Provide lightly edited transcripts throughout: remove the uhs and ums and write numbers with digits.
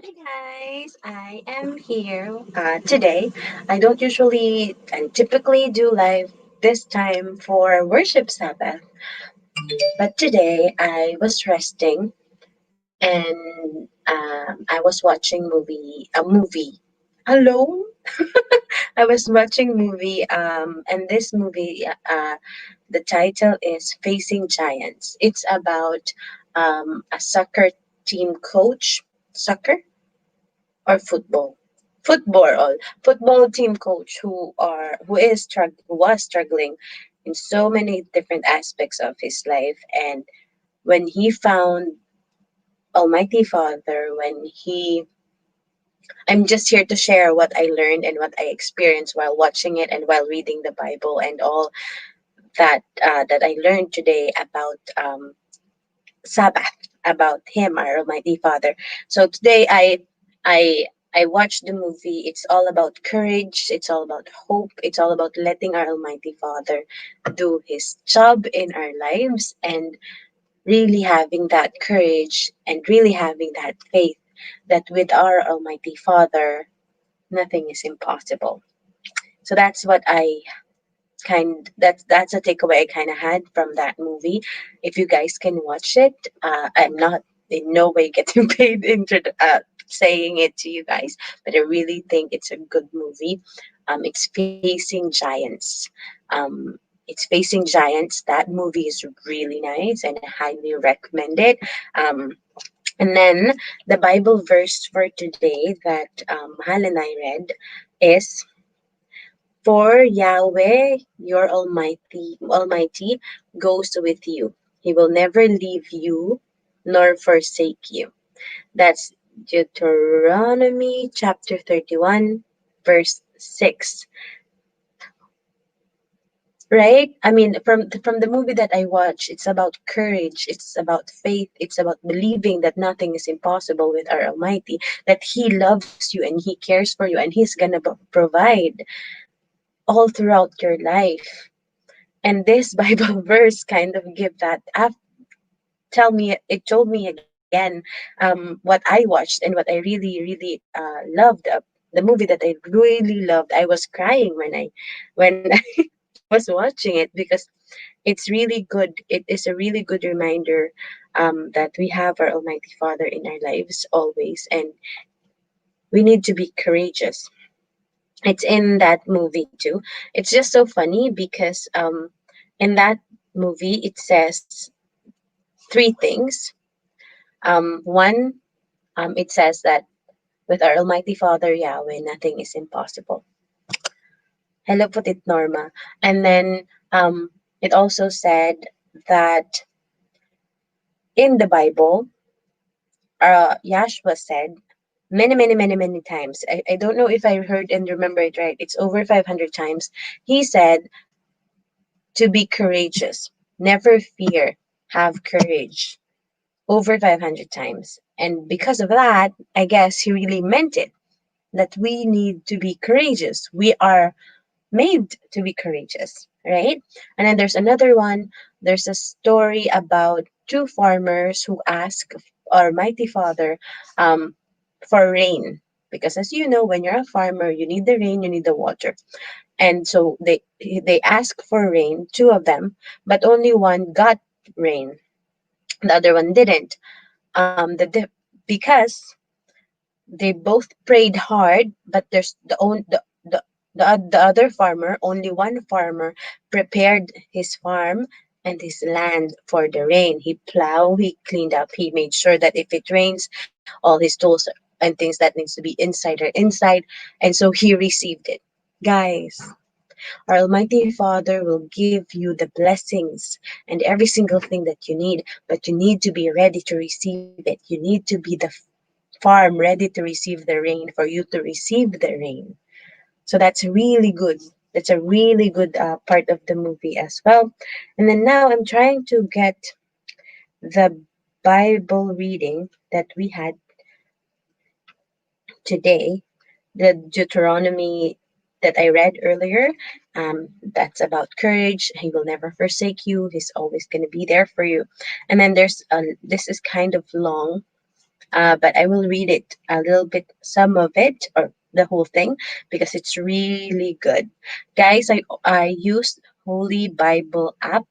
Hi guys, I am here today. I don't usually and typically do live this time for worship Sabbath, but today I was resting and I was watching a movie alone. I was watching movie and this movie the title is Facing Giants. It's about a soccer team coach, soccer or football team coach who was struggling in so many different aspects of his life. And when he found Almighty Father, when he I'm just here to share what I learned and what I experienced while watching it and while reading the Bible and all that I learned today about Sabbath, about Him, our Almighty Father. So today I I watched the movie. It's all about courage. It's all about hope. It's all about letting our Almighty Father do His job in our lives and really having that courage and really having that faith that with our Almighty Father, nothing is impossible. So that's what I that's a takeaway I kind of had from that movie. If you guys can watch it, I'm not in no way getting paid into saying it to you guys, but I really think it's a good movie. It's Facing Giants. It's Facing Giants. That movie is really nice, and I highly recommend it. Um, and then the Bible verse for today that Mahal and I read is for Yahweh, your Almighty, goes with you. He will never leave you nor forsake you. That's Deuteronomy chapter 31, verse 6. Right? I mean, from the movie that I watched, it's about courage, it's about faith, it's about believing that nothing is impossible with our Almighty, that He loves you and He cares for you and He's gonna provide all throughout your life. And this Bible verse kind of give that it told me again what I watched and what I really loved. The movie that I really loved. I was crying when I was watching it because it's really good. It is a really good reminder that we have our Almighty Father in our lives always, and we need to be courageous. It's in that movie too. It's just so funny because in that movie it says three things. One, it says that with our Almighty Father Yahweh, nothing is impossible. Hello, put it Norma. And then it also said that in the Bible, Yahshua said many times. I don't know if I heard and remember it right. It's over 500 times. He said to be courageous, never fear, have courage. Over 500 times. And because of that, I guess he really meant it that we need to be courageous. We are made to be courageous, right? And then there's another one. There's a story about two farmers who ask our mighty Father um, for rain. Because as you know, when you're a farmer, you need the rain, you need the water. And so they ask for rain, two of them, but only one got rain. The other one didn't. Because they both prayed hard, but there's the other farmer, only one farmer, prepared his farm and his land for the rain. He plowed, he cleaned up, he made sure that if it rains, all his tools and things that needs to be inside are inside, and so he received it. Guys, our Almighty Father will give you the blessings and every single thing that you need, but you need to be ready to receive it. You need to be the farm ready to receive the rain for you to receive the rain. So that's really good. That's a really good part of the movie as well. And then now I'm trying to get the Bible reading that we had today, the Deuteronomy that I read earlier. That's about courage. He will never forsake you. He's always going to be there for you. And then this is kind of long. But I will read it a little bit, some of it, or the whole thing, because it's really good. Guys, I use Holy Bible app,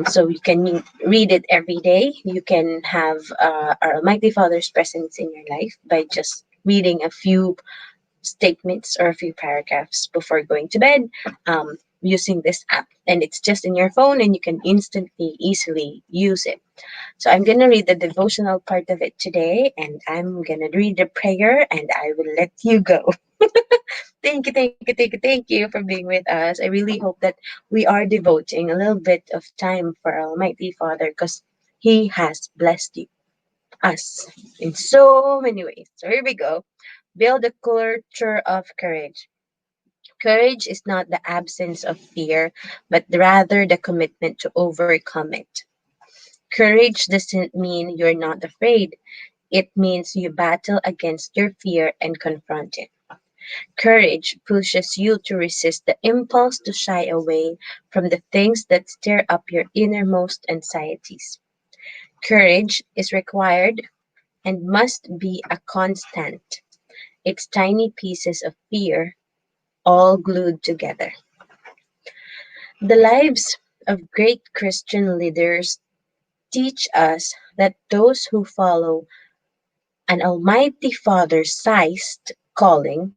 so you can read it every day. You can have our Almighty Father's presence in your life by just reading a few statements or a few paragraphs before going to bed, using this app. And it's just in your phone and you can instantly, easily use it. So I'm going to read the devotional part of it today, and I'm going to read the prayer, and I will let you go. Thank you for being with us. I really hope that we are devoting a little bit of time for Almighty Father, because He has blessed you, us, in so many ways. So here we go. Build a culture of courage. Courage is not the absence of fear, but rather the commitment to overcome it. Courage doesn't mean you're not afraid. It means you battle against your fear and confront it. Courage pushes you to resist the impulse to shy away from the things that stir up your innermost anxieties. Courage is required and must be a constant. It's tiny pieces of fear all glued together. The lives of great Christian leaders teach us that those who follow an Almighty Father sized calling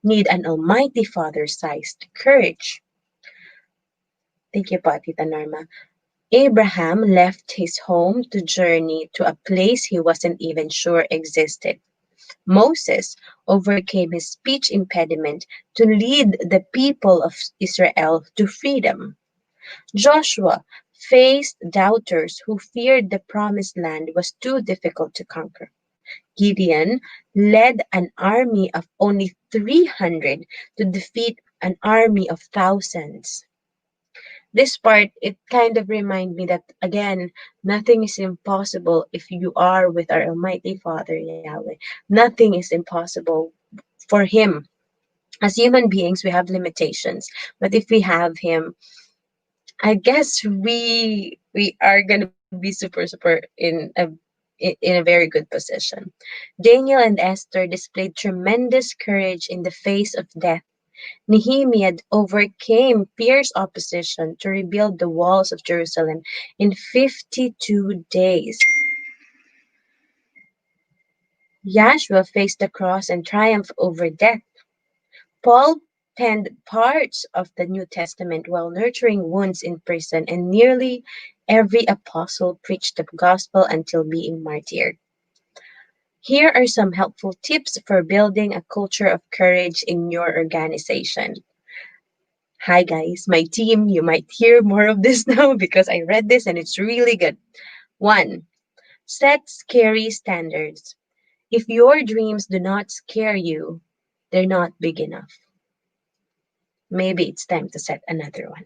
need an Almighty Father sized courage. Thank you, Patita Norma. Abraham left his home to journey to a place he wasn't even sure existed. Moses overcame his speech impediment to lead the people of Israel to freedom. Joshua faced doubters who feared the promised land was too difficult to conquer. Gideon led an army of only 300 to defeat an army of thousands. This part, it kind of remind me that again, nothing is impossible if you are with our Almighty Father Yahweh. Nothing is impossible for Him. As human beings, we have limitations, but if we have Him, I guess we are gonna be super in a very good position. Daniel and Esther displayed tremendous courage in the face of death. Nehemiah overcame fierce opposition to rebuild the walls of Jerusalem in 52 days. Joshua faced the cross and triumphed over death. Paul penned parts of the New Testament while nurturing wounds in prison, and nearly every apostle preached the gospel until being martyred. Here are some helpful tips for building a culture of courage in your organization. Hi guys, my team, you might hear more of this now because I read this and it's really good. One, set scary standards. If your dreams do not scare you, they're not big enough. Maybe it's time to set another one.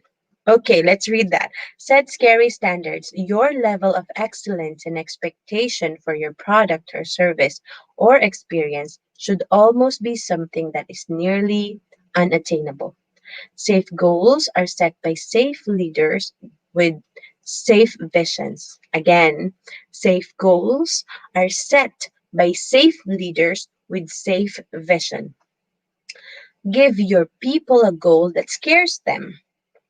Okay, let's read that. Set scary standards. Your level of excellence and expectation for your product or service or experience should almost be something that is nearly unattainable. Safe goals are set by safe leaders with safe visions. Again, safe goals are set by safe leaders with safe vision. Give your people a goal that scares them,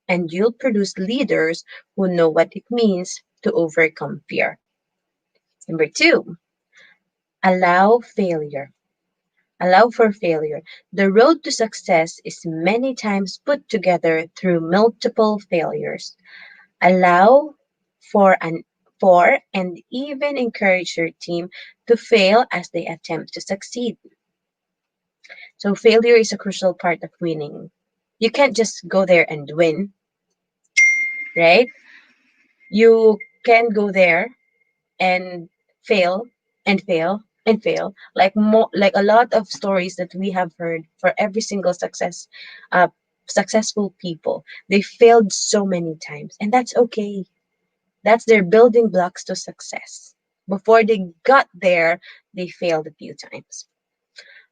and you'll produce leaders who know what it means to overcome fear. Number two, allow failure. Allow for failure. The road to success is many times put together through multiple failures. Allow for an for and even encourage your team to fail as they attempt to succeed. So failure is a crucial part of winning. You can't just go there and win, right? You can go there and fail and fail and fail, like more like a lot of stories that we have heard. For every single uh successful people, they failed so many times, and that's okay. That's their building blocks to success. Before they got there, they failed a few times.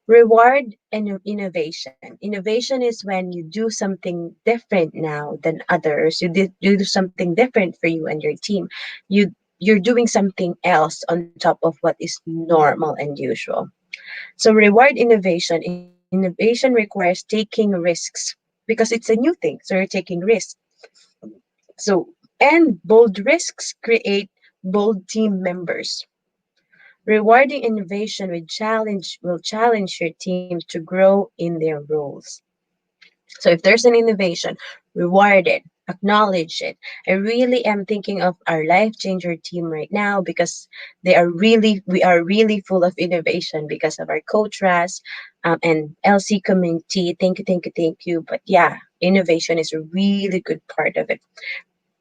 Reward and innovation. Innovation is when you do something different now than others. You do something different for you and your team. You you're doing something else on top of what is normal and usual. So reward innovation. Innovation requires taking risks because it's a new thing. So you're taking risks. So and bold risks create bold team members. Rewarding innovation will challenge your team to grow in their roles. So if there's an innovation, reward it, acknowledge it. I really am thinking of our life changer team right now because we are really full of innovation because of our coach Ras and LC community. Thank you, thank you, thank you. But yeah, innovation is a really good part of it.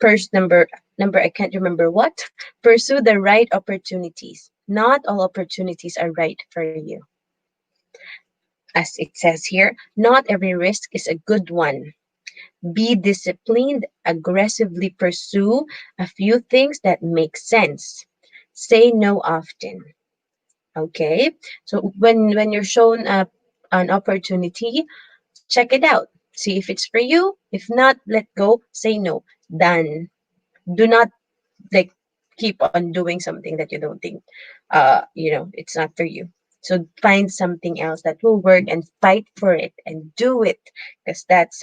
First number I can't remember what. Pursue the right opportunities. Not all opportunities are right for you. As it says here, not every risk is a good one. Be disciplined, aggressively pursue a few things that make sense. Say no often. Okay? So when you're shown an opportunity, check it out. See if it's for you. If not, let go. Say no. Done. Do not like keep on doing something that you don't think it's not for you. So find something else that will work and fight for it and do it, because that's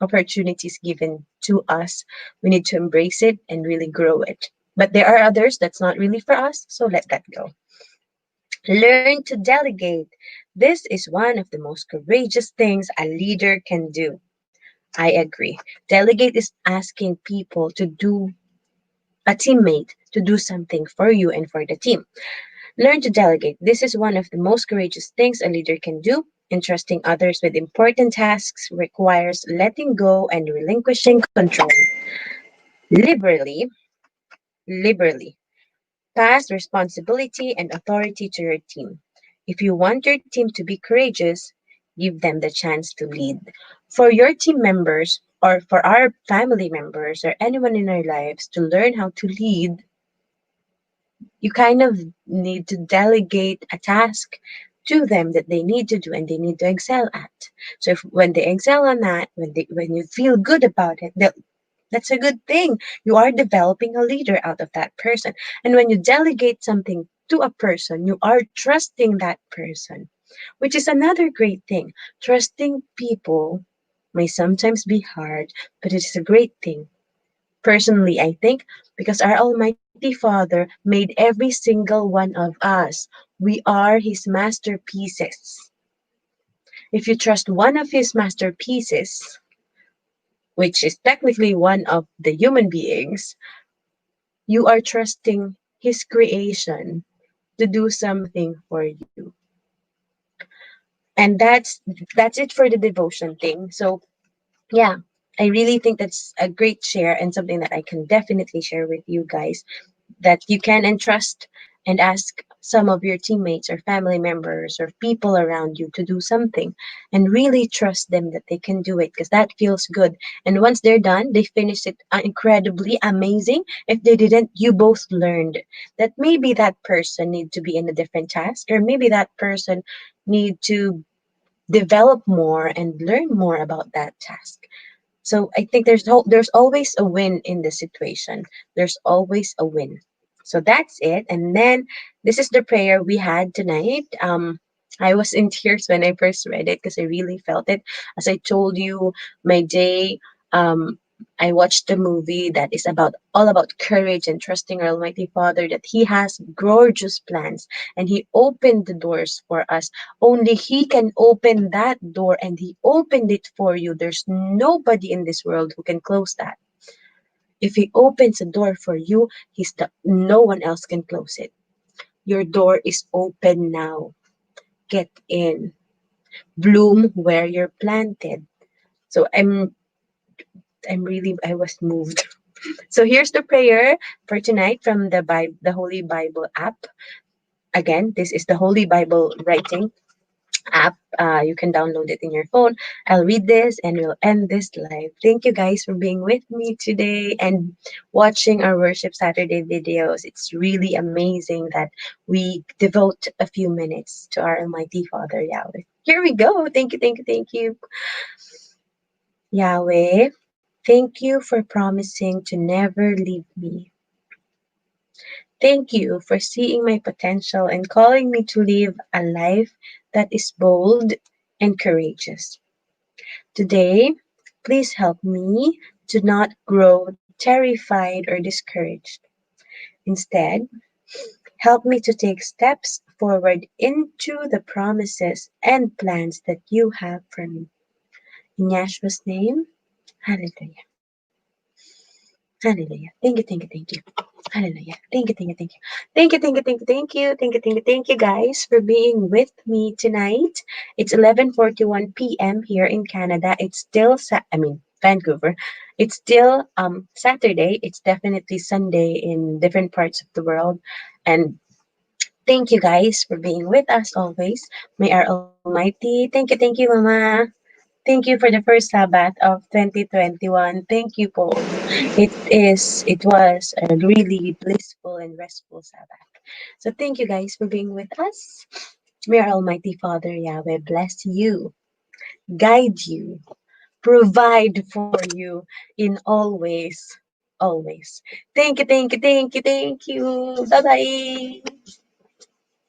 opportunities given to us. We need to embrace it and really grow it. But there are others that's not really for us, so let that go. Learn to delegate. This is one of the most courageous things a leader can do. I agree. Delegate is asking people to do a teammate to do something for you and for the team. Learn to delegate. This is one of the most courageous things a leader can do. Entrusting others with important tasks requires letting go and relinquishing control. Liberally, liberally. Pass responsibility and authority to your team. If you want your team to be courageous, give them the chance to lead. For your team members or for our family members or anyone in our lives to learn how to lead, you kind of need to delegate a task to them that they need to do and they need to excel at. So if, when they excel on that, when you feel good about it, that's a good thing. You are developing a leader out of that person. And when you delegate something to a person, you are trusting that person, which is another great thing. Trusting people may sometimes be hard, but it is a great thing. Personally, I think because our Almighty Father made every single one of us, we are His masterpieces. If you trust one of His masterpieces, which is technically one of the human beings, you are trusting His creation to do something for you. And that's it for the devotion thing. So yeah, I really think that's a great share and something that I can definitely share with you guys, that you can entrust and ask some of your teammates or family members or people around you to do something and really trust them that they can do it, because that feels good. And once they're done, they finish it incredibly amazing. If they didn't, you both learned that maybe that person need to be in a different task, or maybe that person need to develop more and learn more about that task. So I think there's always a win in the situation. There's always a win. So that's it. And then this is the prayer we had tonight. I was in tears when I first read it because I really felt it. As I told you, my day, um, I watched the movie that is about all about courage and trusting our Almighty Father that He has gorgeous plans and He opened the doors for us. Only He can open that door, and He opened it for you. There's nobody in this world who can close that. If He opens a door for you, no one else can close it. Your door is open now. Get in. Bloom where you're planted. So I was moved. So here's the prayer for tonight from the Holy Bible app. Again, this is the Holy Bible writing app. You can download it in your phone. I'll read this and we'll end this live. Thank you guys for being with me today and watching our Worship Saturday videos. It's really amazing that we devote a few minutes to our Almighty Father Yahweh. Here we go. Thank you, thank you, thank you. Yahweh, thank you for promising to never leave me Thank you for seeing my potential and calling me to live a life that is bold and courageous. Today, please help me to not grow terrified or discouraged. Instead, help me to take steps forward into the promises and plans that you have for me. In Yahshua's name, hallelujah. Hallelujah. Thank you. Hallelujah. Thank you. Thank you guys for being with me tonight. It's 11:41 p.m. here in Canada. It's still Vancouver. It's still Saturday. It's definitely Sunday in different parts of the world. And thank you guys for being with us always. May our Almighty, thank you, Mama. Thank you for the first Sabbath of 2021. Thank you po. It was a really blissful and restful Sabbath. So thank you guys for being with us. May our Almighty Father Yahweh bless you, guide you, provide for you in all ways. Always. Thank you. Bye bye.